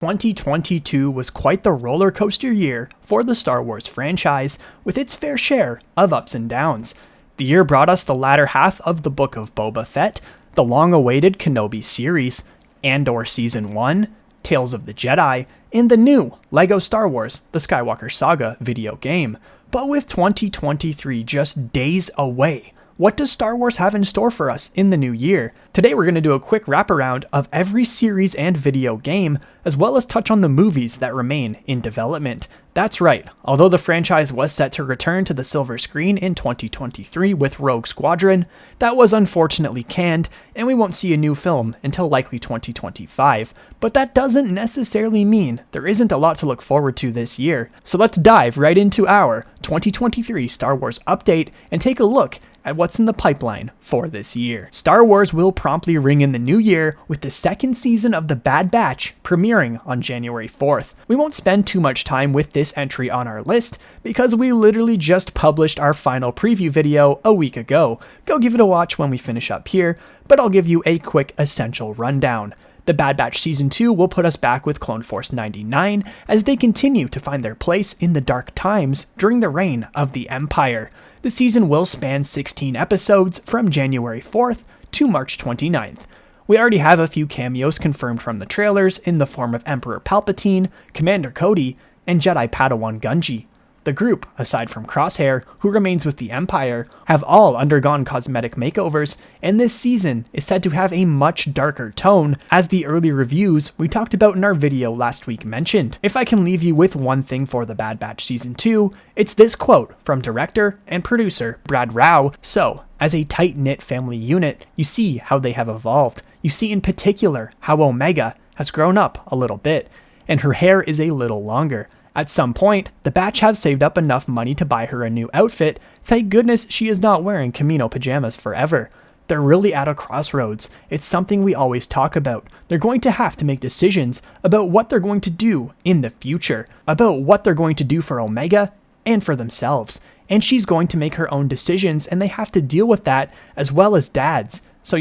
2022 was quite the roller coaster year for the Star Wars franchise, with its fair share of ups and downs. The year brought us the latter half of the Book of Boba Fett, the long-awaited Kenobi series, Andor Season 1, Tales of the Jedi, and the new LEGO Star Wars The Skywalker Saga video game. But with 2023 just days away, what does Star Wars have in store for us in the new year? Today we're going to do a quick wraparound of every series and video game, as well as touch on the movies that remain in development. That's right, although the franchise was set to return to the silver screen in 2023 with Rogue Squadron, that was unfortunately canned, and we won't see a new film until likely 2025. But that doesn't necessarily mean there isn't a lot to look forward to this year. So let's dive right into our 2023 Star Wars update and take a look at what's in the pipeline for this year. Star Wars will promptly ring in the new year with the second season of The Bad Batch premiering on January 4th. We won't spend too much time with this entry on our list because we literally just published our final preview video a week ago. Go give it a watch when we finish up here, but I'll give you a quick essential rundown. The Bad Batch Season 2 will put us back with Clone Force 99 as they continue to find their place in the dark times during the reign of the Empire. The season will span 16 episodes from January 4th to March 29th. We already have a few cameos confirmed from the trailers in the form of Emperor Palpatine, Commander Cody, and Jedi Padawan Gungi. The group, aside from Crosshair, who remains with the Empire, have all undergone cosmetic makeovers, and this season is said to have a much darker tone, as the early reviews we talked about in our video last week mentioned. If I can leave you with one thing for The Bad Batch Season 2, it's this quote from director and producer Brad Rau. So, as a tight-knit family unit, you see how they have evolved. You see in particular how Omega has grown up a little bit, and her hair is a little longer. At some point, the Batch have saved up enough money to buy her a new outfit. Thank goodness she is not wearing Camino pajamas forever. They're really at a crossroads. It's something we always talk about. They're going to have to make decisions about what they're going to do in the future, about what they're going to do for Omega and for themselves. And she's going to make her own decisions, and they have to deal with that as well as Dad's. So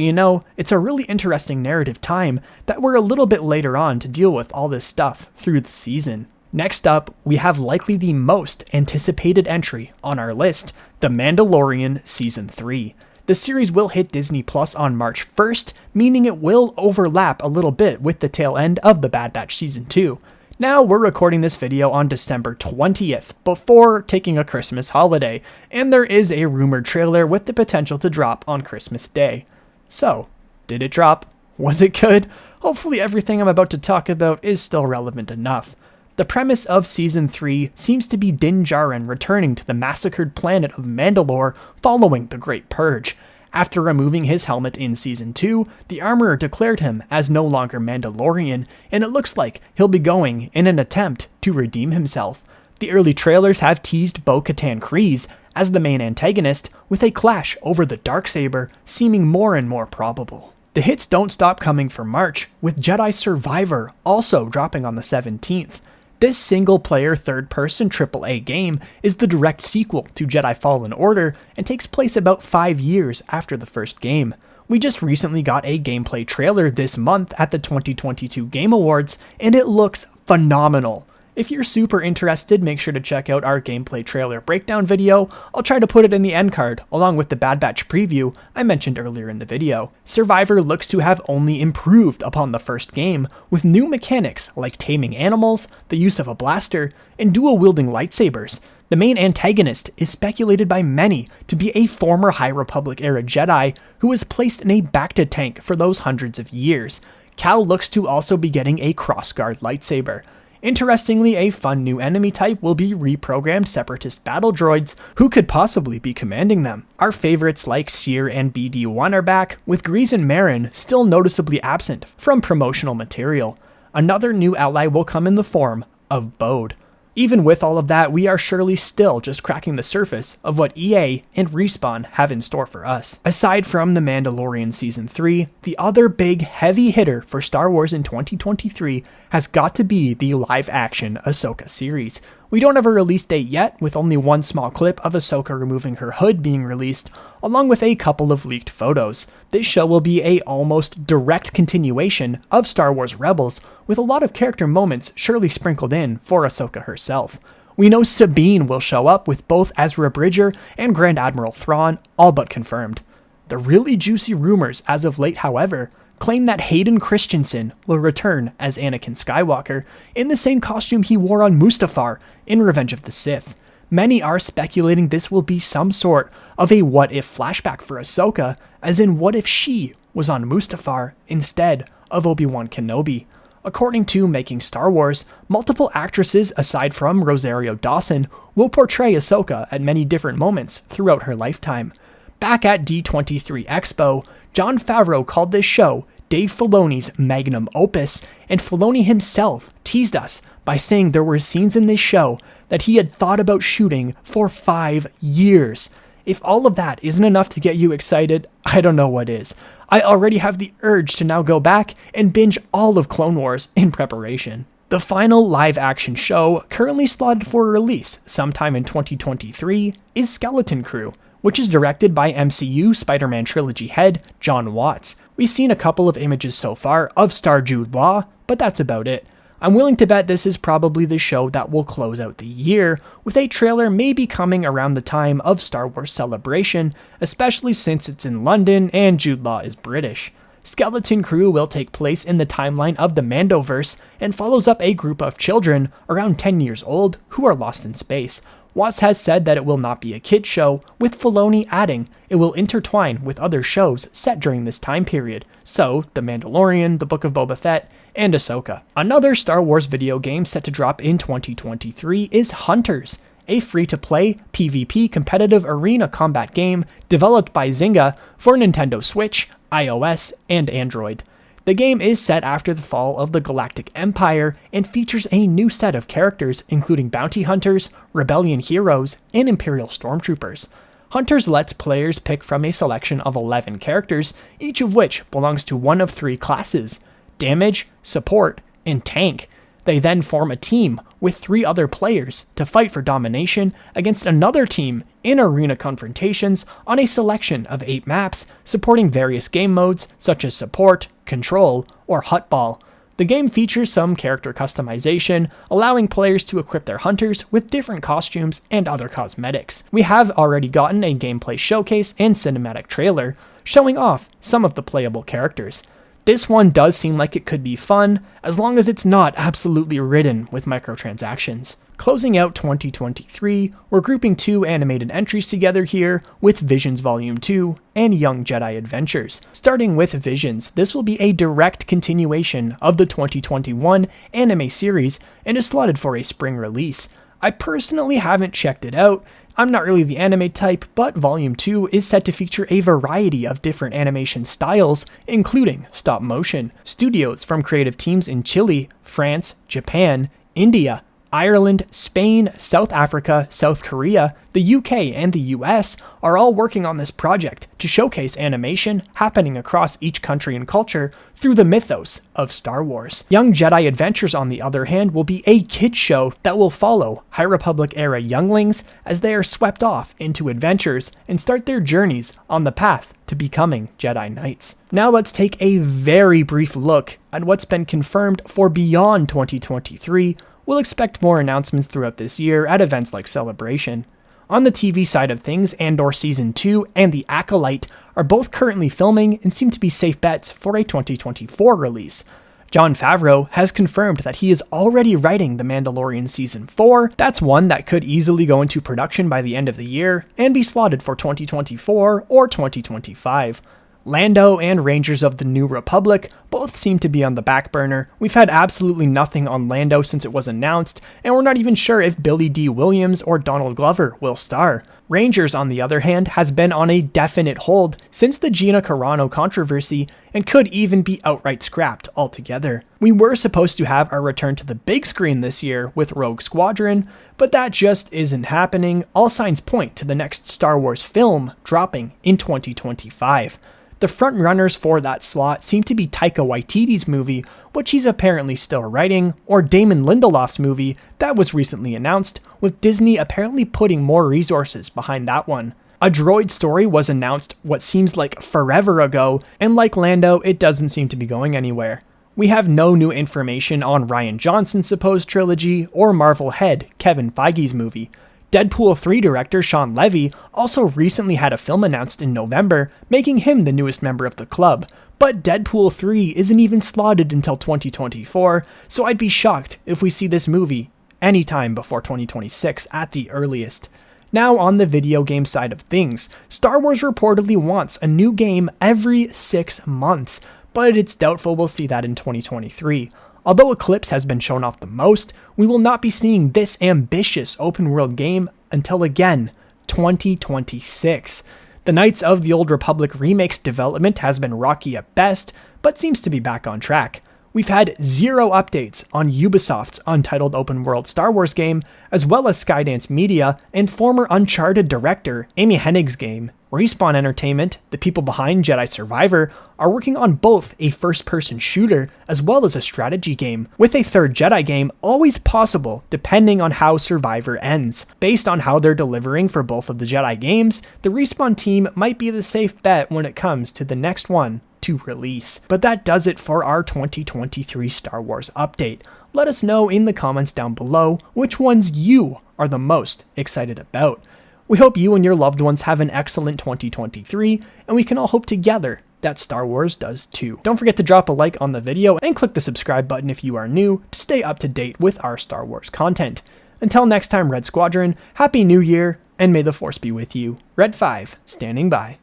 it's a really interesting narrative time that we're a little bit later on to deal with all this stuff through the season. Next up, we have likely the most anticipated entry on our list, The Mandalorian Season 3. The series will hit Disney Plus on March 1st, meaning it will overlap a little bit with the tail end of The Bad Batch Season 2. Now, we're recording this video on December 20th, before taking a Christmas holiday, and there is a rumored trailer with the potential to drop on Christmas Day. So, did it drop? Was it good? Hopefully everything I'm about to talk about is still relevant enough. The premise of Season 3 seems to be Din Djarin returning to the massacred planet of Mandalore following the Great Purge. After removing his helmet in Season 2, the Armorer declared him as no longer Mandalorian, and it looks like he'll be going in an attempt to redeem himself. The early trailers have teased Bo-Katan Kryze as the main antagonist, with a clash over the Darksaber seeming more and more probable. The hits don't stop coming for March, with Jedi Survivor also dropping on the 17th. This single-player third-person AAA game is the direct sequel to Jedi Fallen Order and takes place about 5 years after the first game. We just recently got a gameplay trailer this month at the 2022 Game Awards, and it looks phenomenal. If you're super interested, make sure to check out our gameplay trailer breakdown video. I'll try to put it in the end card, along with the Bad Batch preview I mentioned earlier in the video. Survivor looks to have only improved upon the first game, with new mechanics like taming animals, the use of a blaster, and dual-wielding lightsabers. The main antagonist is speculated by many to be a former High Republic-era Jedi who was placed in a bacta tank for those hundreds of years. Cal looks to also be getting a crossguard lightsaber. Interestingly, a fun new enemy type will be reprogrammed separatist battle droids. Who could possibly be commanding them? Our favorites like Seer and BD-1 are back, with Grease and Marin still noticeably absent from promotional material. Another new ally will come in the form of Bode. Even with all of that, we are surely still just cracking the surface of what EA and Respawn have in store for us. Aside from The Mandalorian Season 3, the other big heavy hitter for Star Wars in 2023 has got to be the live-action Ahsoka series. We don't have a release date yet, with only one small clip of Ahsoka removing her hood being released, along with a couple of leaked photos. This show will be a almost direct continuation of Star Wars Rebels, with a lot of character moments surely sprinkled in for Ahsoka herself. We know Sabine will show up, with both Ezra Bridger and Grand Admiral Thrawn all but confirmed. The really juicy rumors as of late, however, claim that Hayden Christensen will return as Anakin Skywalker in the same costume he wore on Mustafar in Revenge of the Sith. Many are speculating this will be some sort of a what-if flashback for Ahsoka, as in what if she was on Mustafar instead of Obi-Wan Kenobi. According to Making Star Wars, multiple actresses aside from Rosario Dawson will portray Ahsoka at many different moments throughout her lifetime. Back at D23 Expo, Jon Favreau called this show Dave Filoni's magnum opus, and Filoni himself teased us by saying there were scenes in this show that he had thought about shooting for 5 years. If all of that isn't enough to get you excited, I don't know what is. I already have the urge to now go back and binge all of Clone Wars in preparation. The final live-action show, currently slotted for release sometime in 2023, is Skeleton Crew, which is directed by MCU Spider-Man trilogy head Jon Watts. We've seen a couple of images so far of star Jude Law, but that's about it. I'm willing to bet this is probably the show that will close out the year, with a trailer maybe coming around the time of Star Wars Celebration, especially since it's in London and Jude Law is British. Skeleton Crew will take place in the timeline of the Mandoverse and follows up a group of children around 10 years old who are lost in space. Watts has said that it will not be a kid show, with Filoni adding it will intertwine with other shows set during this time period, so The Mandalorian, The Book of Boba Fett, and Ahsoka. Another Star Wars video game set to drop in 2023 is Hunters, a free-to-play PvP competitive arena combat game developed by Zynga for Nintendo Switch, iOS, and Android. The game is set after the fall of the Galactic Empire and features a new set of characters including bounty hunters, rebellion heroes, and Imperial stormtroopers. Hunters lets players pick from a selection of 11 characters, each of which belongs to one of 3 classes: damage, support, and tank. They then form a team with 3 other players to fight for domination against another team in arena confrontations on a selection of 8 maps, supporting various game modes such as support, control, or hutball. The game features some character customization, allowing players to equip their hunters with different costumes and other cosmetics. We have already gotten a gameplay showcase and cinematic trailer showing off some of the playable characters. This one does seem like it could be fun, as long as it's not absolutely ridden with microtransactions. Closing out 2023, we're grouping 2 animated entries together here with Visions Volume 2 and Young Jedi Adventures. Starting with Visions, this will be a direct continuation of the 2021 anime series and is slotted for a spring release. I personally haven't checked it out. I'm not really the anime type, but Volume 2 is set to feature a variety of different animation styles, including stop motion. Studios from creative teams in Chile, France, Japan, India, Ireland, Spain, South Africa, South Korea, the UK, and the US are all working on this project to showcase animation happening across each country and culture through the mythos of Star Wars. Young Jedi Adventures, on the other hand, will be a kids show that will follow High Republic-era younglings as they are swept off into adventures and start their journeys on the path to becoming Jedi Knights. Now let's take a very brief look at what's been confirmed for beyond 2023. We'll expect more announcements throughout this year at events like Celebration. On the TV side of things, Andor Season 2 and The Acolyte are both currently filming and seem to be safe bets for a 2024 release. Jon Favreau has confirmed that he is already writing The Mandalorian Season 4. That's one that could easily go into production by the end of the year and be slotted for 2024 or 2025. Lando and Rangers of the New Republic both seem to be on the back burner. We've had absolutely nothing on Lando since it was announced, and we're not even sure if Billy D. Williams or Donald Glover will star. Rangers, on the other hand, has been on a definite hold since the Gina Carano controversy and could even be outright scrapped altogether. We were supposed to have our return to the big screen this year with Rogue Squadron, but that just isn't happening. All signs point to the next Star Wars film dropping in 2025. The frontrunners for that slot seem to be Taika Waititi's movie, which he's apparently still writing, or Damon Lindelof's movie that was recently announced, with Disney apparently putting more resources behind that one. A droid story was announced what seems like forever ago, and like Lando, it doesn't seem to be going anywhere. We have no new information on Rian Johnson's supposed trilogy, or Marvel head Kevin Feige's movie. Deadpool 3 director Sean Levy also recently had a film announced in November, making him the newest member of the club, but Deadpool 3 isn't even slotted until 2024, so I'd be shocked if we see this movie anytime before 2026 at the earliest. Now on the video game side of things, Star Wars reportedly wants a new game every 6 months, but it's doubtful we'll see that in 2023. Although Eclipse has been shown off the most, we will not be seeing this ambitious open world game until again, 2026. The Knights of the Old Republic remake's development has been rocky at best, but seems to be back on track. We've had 0 updates on Ubisoft's untitled open world Star Wars game, as well as Skydance Media and former Uncharted director Amy Hennig's game. Respawn Entertainment, the people behind Jedi Survivor, are working on both a first-person shooter as well as a strategy game, with a third Jedi game always possible depending on how Survivor ends. Based on how they're delivering for both of the Jedi games, the Respawn team might be the safe bet when it comes to the next one to release. But that does it for our 2023 Star Wars update. Let us know in the comments down below which ones you are the most excited about. We hope you and your loved ones have an excellent 2023, and we can all hope together that Star Wars does too. Don't forget to drop a like on the video and click the subscribe button if you are new to stay up to date with our Star Wars content. Until next time, Red Squadron, Happy New Year, and may the Force be with you. Red 5, standing by.